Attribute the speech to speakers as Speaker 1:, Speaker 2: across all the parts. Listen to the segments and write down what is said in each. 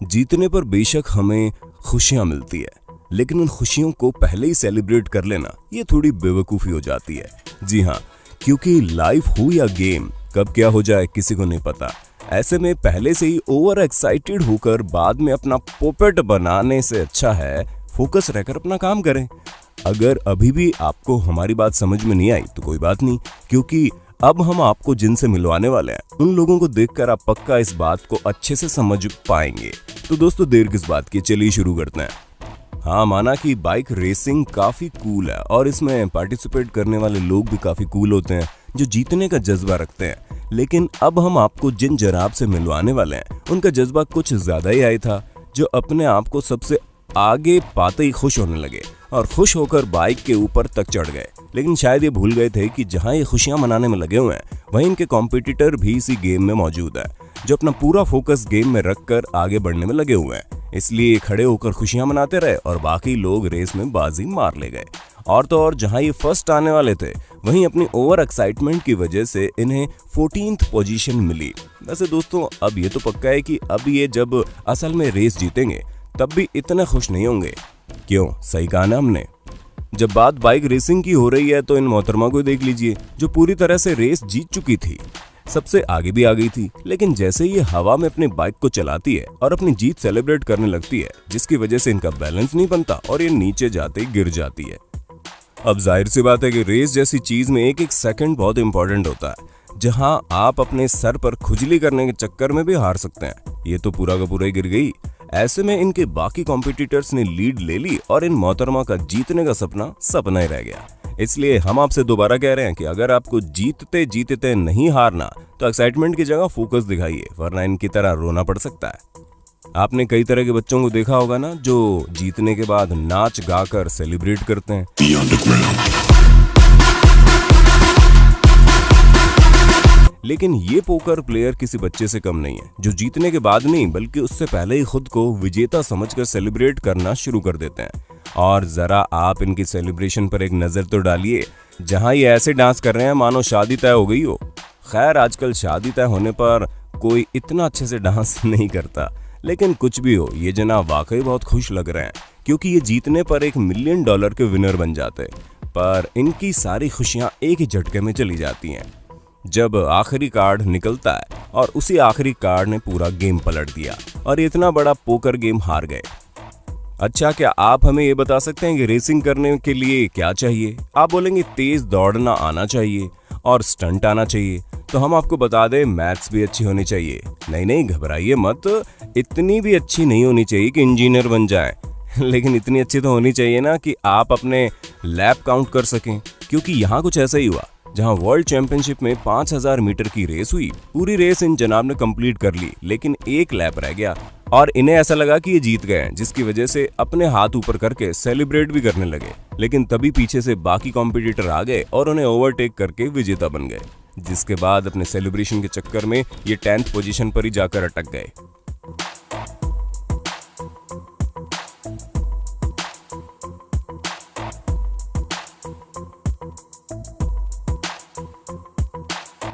Speaker 1: जीतने पर बेशक हमें खुशियां मिलती है, लेकिन उन खुशियों को पहले ही सेलिब्रेट कर लेना ये थोड़ी बेवकूफ़ी हो जाती है। जी हाँ, क्योंकि लाइफ हो या गेम, कब क्या हो जाए किसी को नहीं पता। ऐसे में पहले से ही ओवर एक्साइटेड होकर बाद में अपना पोपेट बनाने से अच्छा है फोकस रहकर अपना काम करें। अगर अभी भी आपको हमारी बात समझ में नहीं आई तो कोई बात नहीं, क्योंकि अब हम आपको जिनसे मिलवाने वाले हैं उन लोगों को देखकर आप पक्का इस बात को अच्छे से समझ पाएंगे। तो दोस्तों देर किस बात की, चलिए शुरू करते हैं। हाँ, माना कि बाइक रेसिंग काफी कूल है और इसमें पार्टिसिपेट करने वाले लोग भी काफी कूल होते हैं जो जीतने का जज्बा रखते हैं। लेकिन अब हम आपको जिन जनाब से मिलवाने वाले हैं उनका जज्बा कुछ ज्यादा ही आया था, जो अपने आप को सबसे आगे पाते ही खुश होने लगे और खुश होकर बाइक के ऊपर तक चढ़ गए। लेकिन शायद ये भूल गए थे कि जहां ये खुशियां मनाने में लगे हुए हैं वहीं इनके कॉम्पिटिटर भी इसी गेम में मौजूद है, जो अपना पूरा फोकस गेम में रखकर आगे बढ़ने में लगे हुए हैं। इसलिए खड़े होकर खुशियां मनाते रहे और बाकी लोग रेस में बाजी मार ले गए। और तो और जहां ये फर्स्ट आने वाले थे वहीं अपनी ओवर एक्साइटमेंट की वजह से इन्हें 14th पोजीशन मिली। वैसे दोस्तों अब ये तो पक्का है कि अब ये जब असल में रेस जीतेंगे तब भी इतने खुश नहीं होंगे। क्यों? सही कहा ना हमने। जब बात बाइक रेसिंग की हो रही है तो इन मोहतरमा को देख लीजिए, जो पूरी तरह से रेस जीत चुकी थी, सबसे आगे भी आ गई थी। लेकिन जैसे ये हवा में अपने बाइक को चलाती है और अपनी जीत सेलिब्रेट करने लगती है, जिसकी वजह से इनका बैलेंस नहीं बनता और ये नीचे जाते ही गिर जाती है। अब जाहिर सी बात है कि रेस जैसी चीज में एक एक सेकंड बहुत इंपॉर्टेंट होता है, जहां आप अपने सर पर खुजली करने के चक्कर में भी हार सकते हैं। ये तो पूरा का पूरा ही गिर गई। ऐसे में इनके बाकी कॉम्पिटिटर्स ने लीड ले ली और इन मोहतरमा का जीतने का सपना ही रह गया। इसलिए हम आपसे दोबारा कह रहे हैं कि अगर आपको जीतते जीतते नहीं हारना तो एक्साइटमेंट की जगह फोकस दिखाइए, वरना इनकी तरह रोना पड़ सकता है। आपने कई तरह के बच्चों को देखा होगा ना, जो जीतने के बाद नाच गाकर सेलिब्रेट करते हैं। लेकिन ये पोकर प्लेयर किसी बच्चे से कम नहीं है, जो जीतने के बाद नहीं बल्कि उससे पहले ही खुद को विजेता समझकर सेलिब्रेट करना शुरू कर देते हैं। और जरा आप इनकी सेलिब्रेशन पर एक नजर तो डालिए, जहां ये ऐसे डांस कर रहे हैं मानो शादी तय हो गई हो। खैर आजकल शादी तय होने पर कोई इतना अच्छे से डांस नहीं करता, लेकिन कुछ भी हो ये जना वाकई बहुत खुश लग रहे हैं, क्योंकि ये जीतने पर $1 मिलियन के विनर बन जाते। पर इनकी सारी खुशियां एक ही झटके में चली जाती हैं जब आखिरी कार्ड निकलता है और उसी आखिरी कार्ड ने पूरा गेम पलट दिया और इतना बड़ा पोकर गेम हार गए। अच्छा, क्या आप हमें ये बता सकते हैं कि रेसिंग करने के लिए क्या चाहिए? आप बोलेंगे तेज दौड़ना आना चाहिए और स्टंट आना चाहिए, तो हम आपको बता दें मैथ्स भी अच्छी होनी चाहिए। नहीं, घबराइए मत, इतनी भी अच्छी नहीं होनी चाहिए कि इंजीनियर बन जाए, लेकिन इतनी अच्छी तो होनी चाहिए ना कि आप अपने लैप काउंट कर सकें। क्योंकि यहाँ कुछ ऐसा ही हुआ, जहां वर्ल्ड चैंपियनशिप में 5000 मीटर की रेस हुई। पूरी रेस इन जनाब ने कंप्लीट कर ली, लेकिन एक लैप रह गया और इन्हें ऐसा लगा कि ये जीत गए, जिसकी वजह से अपने हाथ ऊपर करके सेलिब्रेट भी करने लगे। लेकिन तभी पीछे से बाकी कॉम्पिटिटर आ गए और उन्हें ओवरटेक करके विजेता बन गए, जिसके बाद अपने सेलिब्रेशन के चक्कर में ये 10th पोजीशन पर ही जाकर अटक गए।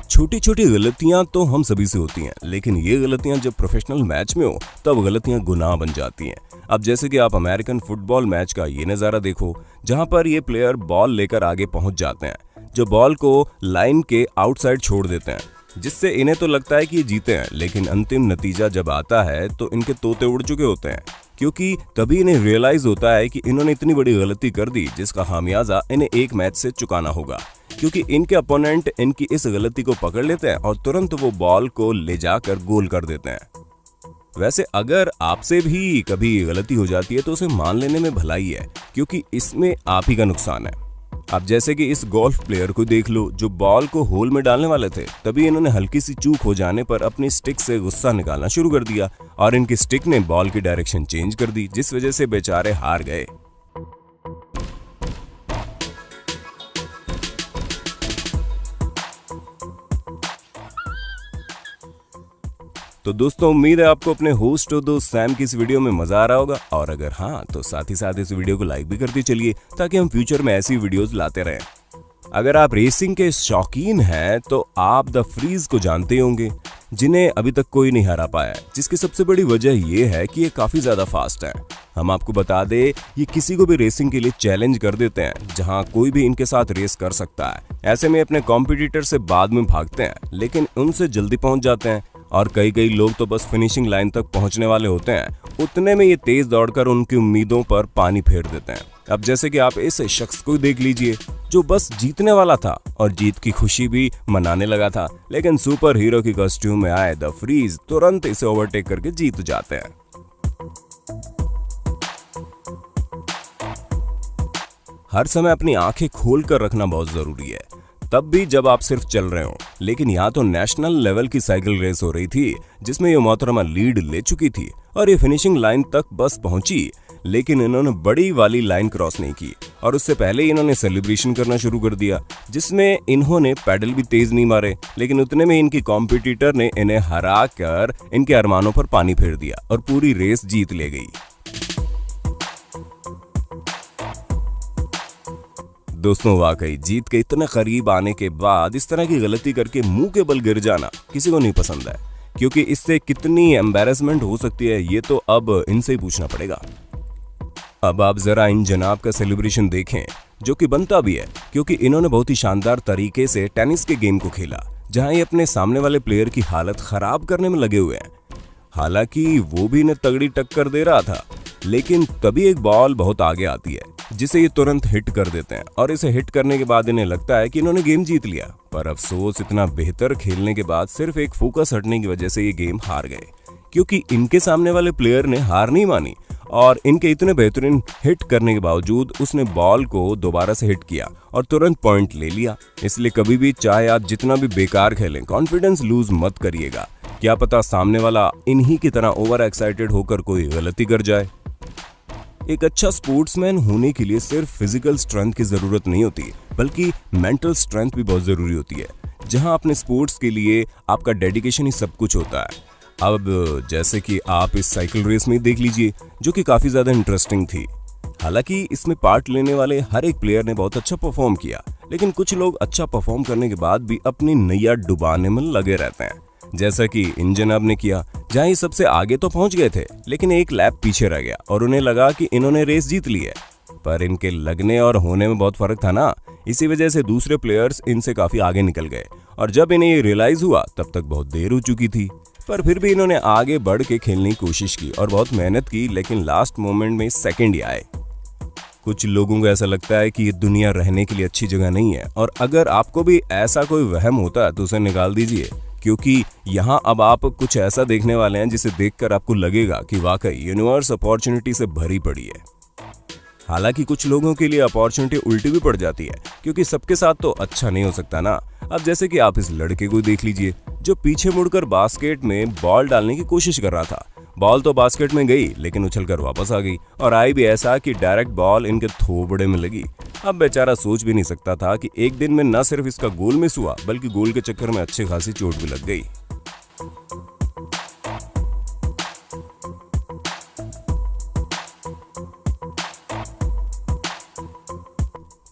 Speaker 1: छोटी छोटी गलतियां तो हम सभी से होती हैं, लेकिन ये गलतियां जब प्रोफेशनल मैच में हो तब गलतियां गुनाह बन जाती हैं। अब जैसे कि आप अमेरिकन फुटबॉल मैच का ये नज़ारा देखो, जहां पर ये प्लेयर बॉल लेकर आगे पहुंच जाते हैं, जो बॉल को लाइन के आउटसाइड छोड़ देते हैं, जिससे इन्हें तो लगता है कि ये जीते हैं। लेकिन अंतिम नतीजा जब आता है तो इनके तोते उड़ चुके होते हैं, क्योंकि तभी इन्हें रियलाइज होता है कि इन्होंने इतनी बड़ी गलती कर दी जिसका खामियाजा इन्हें एक मैच से चुकाना होगा। क्योंकि इनके अपोनेंट इनकी इस गलती को पकड़ लेते हैं और तुरंत वो बॉल को ले जाकर गोल कर देते हैं। वैसे अगर आपसे भी कभी गलती हो जाती है तो उसे मान लेने में भलाई है, क्योंकि इसमें आप ही का नुकसान है। अब जैसे कि इस गोल्फ प्लेयर को देख लो, जो बॉल को होल में डालने वाले थे, तभी इन्होंने हल्की सी चूक हो जाने पर अपनी स्टिक से गुस्सा निकालना शुरू कर दिया और इनकी स्टिक ने बॉल की डायरेक्शन चेंज कर दी, जिस वजह से बेचारे हार गए। तो दोस्तों उम्मीद है आपको अपने होस्ट और दोस्त सैम की इस वीडियो में मजा आ रहा होगा, और अगर हाँ तो साथ ही साथ इस वीडियो को लाइक भी करते चलिए ताकि हम फ्यूचर में ऐसी वीडियोस लाते रहें। अगर आप रेसिंग के शौकीन हैं तो आप द फ्रीज को जानते होंगे, जिन्हें अभी तक कोई नहीं हरा पाया, जिसकी सबसे बड़ी वजह ये है कि ये काफी ज्यादा फास्ट है। हम आपको बता दें, ये किसी को भी रेसिंग के लिए चैलेंज कर देते हैं, जहां कोई भी इनके साथ रेस कर सकता है। ऐसे में अपने कॉम्पिटिटर से बाद में भागते हैं, लेकिन उनसे जल्दी पहुंच जाते हैं, और कई लोग तो बस फिनिशिंग लाइन तक पहुंचने वाले होते हैं, उतने में ये तेज दौड़कर उनकी उम्मीदों पर पानी फेर देते हैं। अब जैसे कि आप इस शख्स को देख लीजिए, जो बस जीतने वाला था और जीत की खुशी भी मनाने लगा था, लेकिन सुपर हीरो की कॉस्ट्यूम में आए द फ्रीज तुरंत इसे ओवरटेक करके जीत जाते हैं। हर समय अपनी आंखें खोल कर रखना बहुत जरूरी है, तब भी जब आप सिर्फ चल रहे हो। लेकिन यहाँ तो नेशनल लेवल की साइकिल रेस हो रही थी, जिसमें ये मोहतरमा लीड ले चुकी थी और ये फिनिशिंग लाइन तक बस पहुंची, लेकिन इन्होंने बड़ी वाली लाइन क्रॉस नहीं की, और उससे पहले इन्होंने सेलिब्रेशन करना शुरू कर दिया, जिसमें इन्होंने पैडल भी तेज नहीं मारे, लेकिन उतने में इनकी कॉम्पिटिटर ने इन्हें हरा कर इनके अरमानों पर पानी फेर दिया और पूरी रेस जीत ले गई। दोस्तों, वाकई जीत के इतने करीब आने के बाद इस तरह की गलती करके मुंह के बल गिर जाना किसी को नहीं पसंद है, क्योंकि इससे कितनी एम्बैरेसमेंट हो सकती है ये तो अब इनसे ही पूछना पड़ेगा। अब आप जरा इन जनाब का सेलिब्रेशन देखें, जो कि बनता भी है, क्योंकि इन्होंने बहुत ही शानदार तरीके से टेनिस के गेम को खेला, जहां ये अपने सामने वाले प्लेयर की हालत खराब करने में लगे हुए हैं। हालांकि वो भी इन्हें तगड़ी टक्कर दे रहा था, लेकिन तभी एक बॉल बहुत आगे आती है, जिसे ये तुरंत हिट कर देते हैं, और इसे हिट करने के बाद इन्हें लगता है कि इन्होंने गेम जीत लिया। पर अफसोस, इतना बेहतर खेलने के बाद सिर्फ एक फोकस हटने की वजह से ये गेम हार गए, क्योंकि इनके सामने वाले प्लेयर ने हार नहीं मानी, और इनके इतने बेहतरीन हिट करने के बावजूद उसने बॉल को दोबारा से हिट किया और तुरंत पॉइंट ले लिया। इसलिए कभी भी, चाहे आप जितना भी बेकार खेलें, कॉन्फिडेंस लूज मत करिएगा। क्या पता सामने वाला इन्हीं की तरह ओवर एक्साइटेड होकर कोई गलती कर जाए। एक अच्छा स्पोर्ट्समैन होने के लिए सिर्फ फिजिकल स्ट्रेंथ की जरूरत नहीं होती, बल्कि मेंटल स्ट्रेंथ भी बहुत जरूरी होती है, जहां अपने स्पोर्ट्स के लिए आपका डेडिकेशन ही सब कुछ होता है। अब जैसे कि आप इस साइकिल रेस में देख लीजिए, जो कि काफी ज्यादा इंटरेस्टिंग थी। हालांकि इसमें पार्ट लेने वाले हर एक प्लेयर ने बहुत अच्छा परफॉर्म किया, लेकिन कुछ लोग अच्छा परफॉर्म करने के बाद भी अपनी नैया डुबाने में लगे रहते हैं, जैसा कि इन जनाब ने किया, जहां ये सबसे आगे तो पहुंच गए थे, लेकिन एक लैप पीछे रह गया और उन्हें लगा कि इन्होंने रेस जीत ली है। पर इनके लगने और होने में बहुत फर्क था ना, इसी वजह से दूसरे प्लेयर्स इनसे काफी आगे निकल गए, और जब इन्हें ये रियलाइज हुआ तब तक बहुत देर हो चुकी थी। पर फिर भी इन्होंने आगे बढ़ के खेलने की कोशिश की और बहुत मेहनत की, लेकिन लास्ट मोमेंट में सेकंड ही आए। कुछ लोगों को ऐसा लगता है कि ये दुनिया रहने के लिए अच्छी जगह नहीं है, और अगर आपको भी ऐसा कोई वहम होता है तो उसे निकाल दीजिए, क्योंकि यहाँ अब आप कुछ ऐसा देखने वाले हैं जिसे देखकर आपको लगेगा कि वाकई यूनिवर्स अपॉर्चुनिटी से भरी पड़ी है। हालांकि कुछ लोगों के लिए अपॉर्चुनिटी उल्टी भी पड़ जाती है, क्योंकि सबके साथ तो अच्छा नहीं हो सकता ना। अब जैसे कि आप इस लड़के को देख लीजिए, जो पीछे मुड़कर बास्केट में बॉल डालने की कोशिश कर रहा था। बॉल तो बास्केट में गई, लेकिन उछलकर वापस आ गई, और आई भी ऐसा कि डायरेक्ट बॉल इनके थोबड़े में लगी। अब बेचारा सोच भी नहीं सकता था कि एक दिन में न सिर्फ इसका गोल मिस हुआ, बल्कि गोल के चक्कर में अच्छी खासी चोट भी लग गई।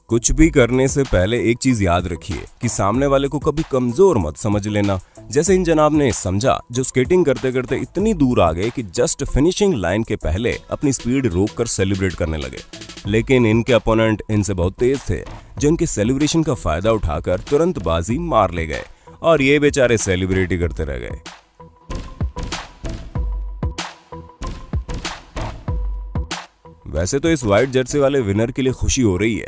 Speaker 1: कुछ भी करने से पहले एक चीज याद रखिए कि सामने वाले को कभी कमजोर मत समझ लेना, जैसे इन जनाब ने समझा, जो स्केटिंग करते करते इतनी दूर आ गए कि जस्ट फिनिशिंग लाइन के पहले अपनी स्पीड रोककर सेलिब्रेट करने लगे। लेकिन इनके अपोनेंट इनसे बहुत तेज थे, जो इनके सेलिब्रेशन का फायदा उठाकर तुरंत बाजी मार ले गए, और ये बेचारे सेलिब्रेट ही करते रह गए। वैसे तो इस व्हाइट जर्सी वाले विनर के लिए खुशी हो रही है,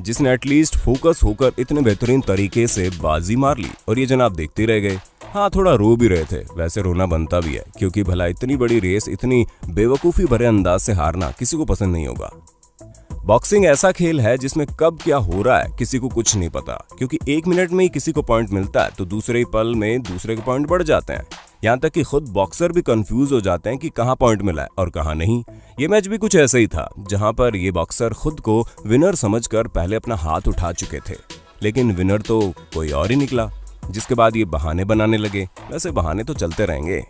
Speaker 1: जिसने एटलीस्ट फोकस होकर इतने बेहतरीन तरीके से बाजी मार ली, और ये जनाब देखते रह गए। हाँ, थोड़ा रो भी रहे थे, वैसे रोना बनता भी है, क्योंकि भला इतनी बड़ी रेस इतनी बेवकूफ़ी भरे अंदाज से हारना किसी को पसंद नहीं होगा। बॉक्सिंग ऐसा खेल है जिसमें कब क्या हो रहा है किसी को कुछ नहीं पता, क्योंकि एक मिनट में ही किसी को पॉइंट मिलता है तो दूसरे ही पल में दूसरे के पॉइंट बढ़ जाते हैं। यहाँ तक कि खुद बॉक्सर भी कंफ्यूज हो जाते हैं कि कहाँ पॉइंट मिला है और कहाँ नहीं। ये मैच भी कुछ ऐसा ही था, जहाँ पर ये बॉक्सर खुद को विनर समझकर पहले अपना हाथ उठा चुके थे, लेकिन विनर तो कोई और ही निकला, जिसके बाद ये बहाने बनाने लगे। वैसे बहाने तो चलते रहेंगे।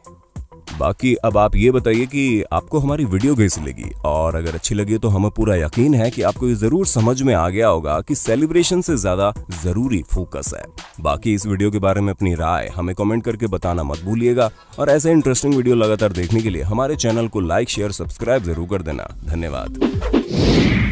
Speaker 1: बाकी अब आप ये बताइए कि आपको हमारी वीडियो कैसी लगी, और अगर अच्छी लगी तो हमें पूरा यकीन है कि आपको ये जरूर समझ में आ गया होगा कि सेलिब्रेशन से ज्यादा जरूरी फोकस है। बाकी इस वीडियो के बारे में अपनी राय हमें कमेंट करके बताना मत भूलिएगा, और ऐसे इंटरेस्टिंग वीडियो लगातार देखने के लिए हमारे चैनल को लाइक, शेयर, सब्सक्राइब जरूर कर देना। धन्यवाद।